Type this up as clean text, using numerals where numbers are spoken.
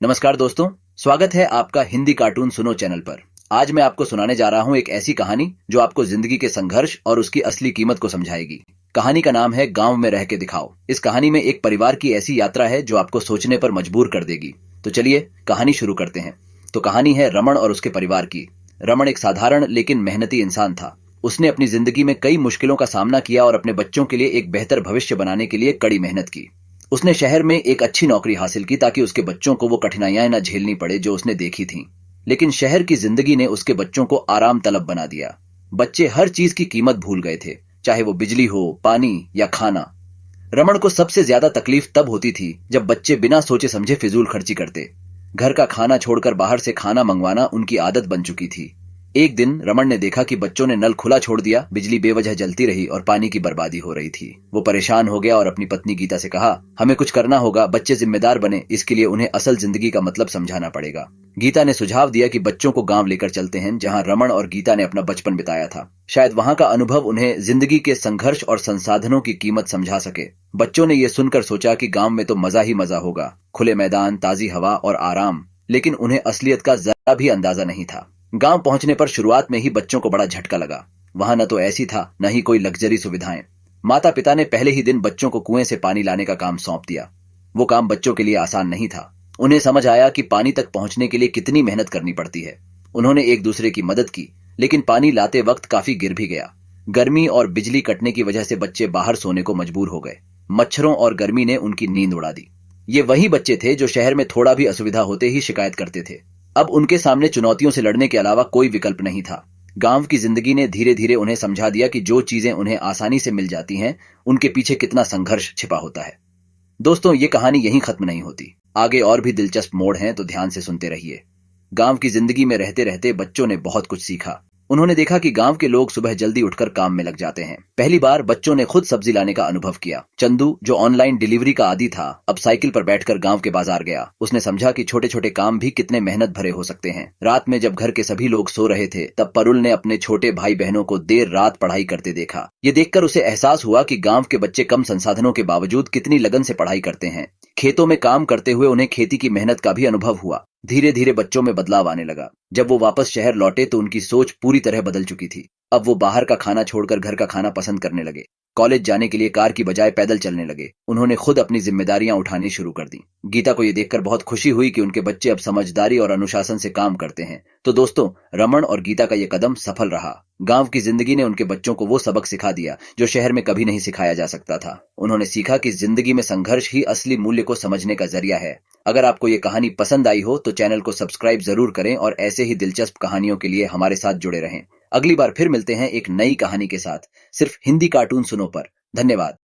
नमस्कार दोस्तों, स्वागत है आपका हिंदी कार्टून सुनो चैनल पर। आज मैं आपको सुनाने जा रहा हूं एक ऐसी कहानी जो आपको जिंदगी के संघर्ष और उसकी असली कीमत को समझाएगी। कहानी का नाम है गांव में रह के दिखाओ। इस कहानी में एक परिवार की ऐसी यात्रा है जो आपको सोचने पर मजबूर कर देगी। तो चलिए कहानी शुरू करते हैं। तो कहानी है रमण और उसके परिवार की। रमण एक साधारण लेकिन मेहनती इंसान था। उसने अपनी जिंदगी में कई मुश्किलों का सामना किया और अपने बच्चों के लिए एक बेहतर भविष्य बनाने के लिए कड़ी मेहनत की। उसने शहर में एक अच्छी नौकरी हासिल की ताकि उसके बच्चों को वो कठिनाइयां न झेलनी पड़े जो उसने देखी थीं। लेकिन शहर की जिंदगी ने उसके बच्चों को आराम तलब बना दिया। बच्चे हर चीज की कीमत भूल गए थे, चाहे वो बिजली हो, पानी या खाना। रमण को सबसे ज्यादा तकलीफ तब होती थी जब बच्चे बिना सोचे समझे फिजूल खर्ची करते। घर का खाना छोड़कर बाहर से खाना मंगवाना उनकी आदत बन चुकी थी। एक दिन रमण ने देखा कि बच्चों ने नल खुला छोड़ दिया, बिजली बेवजह जलती रही और पानी की बर्बादी हो रही थी। वो परेशान हो गया और अपनी पत्नी गीता से कहा, हमें कुछ करना होगा, बच्चे जिम्मेदार बने, इसके लिए उन्हें असल जिंदगी का मतलब समझाना पड़ेगा। गीता ने सुझाव दिया कि बच्चों को गांव लेकर चलते हैं जहां रमण और गीता ने अपना बचपन बिताया था। शायद वहां का अनुभव उन्हें जिंदगी के संघर्ष और संसाधनों की कीमत समझा सके। बच्चों ने यह सुनकर सोचा कि गांव में तो मजा ही मजा होगा, खुले मैदान, ताजी हवा और आराम। लेकिन उन्हें असलियत का जरा भी अंदाजा नहीं था। गांव पहुंचने पर शुरुआत में ही बच्चों को बड़ा झटका लगा। वहां न तो ऐसी था, न ही कोई लग्जरी सुविधाएं। माता पिता ने पहले ही दिन बच्चों को कुएं से पानी लाने का काम सौंप दिया। वो काम बच्चों के लिए आसान नहीं था। उन्हें समझ आया कि पानी तक पहुंचने के लिए कितनी मेहनत करनी पड़ती है। उन्होंने एक दूसरे की मदद की, लेकिन पानी लाते वक्त काफी गिर भी गया। गर्मी और बिजली कटने की वजह से बच्चे बाहर सोने को मजबूर हो गए। मच्छरों और गर्मी ने उनकी नींद उड़ा दी। ये वही बच्चे थे जो शहर में थोड़ा भी असुविधा होते ही शिकायत करते थे। अब उनके सामने चुनौतियों से लड़ने के अलावा कोई विकल्प नहीं था। गांव की जिंदगी ने धीरे धीरे उन्हें समझा दिया कि जो चीजें उन्हें आसानी से मिल जाती हैं, उनके पीछे कितना संघर्ष छिपा होता है। दोस्तों, ये कहानी यहीं खत्म नहीं होती। आगे और भी दिलचस्प मोड़ हैं, तो ध्यान से सुनते रहिए। गांव की जिंदगी में रहते रहते बच्चों ने बहुत कुछ सीखा। उन्होंने देखा कि गांव के लोग सुबह जल्दी उठकर काम में लग जाते हैं। पहली बार बच्चों ने खुद सब्जी लाने का अनुभव किया। चंदू, जो ऑनलाइन डिलीवरी का आदी था, अब साइकिल पर बैठकर गांव के बाजार गया। उसने समझा कि छोटे छोटे काम भी कितने मेहनत भरे हो सकते हैं। रात में जब घर के सभी लोग सो रहे थे, तब परुल ने अपने छोटे भाई बहनों को देर रात पढ़ाई करते देखा। ये देखकर उसे एहसास हुआ कि गांव के बच्चे कम संसाधनों के बावजूद कितनी लगन से पढ़ाई करते हैं। खेतों में काम करते हुए उन्हें खेती की मेहनत का भी अनुभव हुआ। धीरे धीरे बच्चों में बदलाव आने लगा। जब वो वापस शहर लौटे तो उनकी सोच पूरी तरह बदल चुकी थी। अब वो बाहर का खाना छोड़कर घर का खाना पसंद करने लगे। कॉलेज जाने के लिए कार की बजाय पैदल चलने लगे। उन्होंने खुद अपनी जिम्मेदारियां उठानी शुरू कर दी। गीता को यह देखकर बहुत खुशी हुई कि उनके बच्चे अब समझदारी और अनुशासन से काम करते हैं। तो दोस्तों, रमण और गीता का यह कदम सफल रहा। गांव की जिंदगी ने उनके बच्चों को वो सबक सिखा दिया जो शहर में कभी नहीं सिखाया जा सकता था। उन्होंने सीखा कि जिंदगी में संघर्ष ही असली मूल्य को समझने का जरिया है। अगर आपको ये कहानी पसंद आई हो तो चैनल को सब्सक्राइब जरूर करें और ऐसे ही दिलचस्प कहानियों के लिए हमारे साथ जुड़े रहें। अगली बार फिर मिलते हैं एक नई कहानी के साथ, सिर्फ हिंदी कार्टून सुनो पर। धन्यवाद।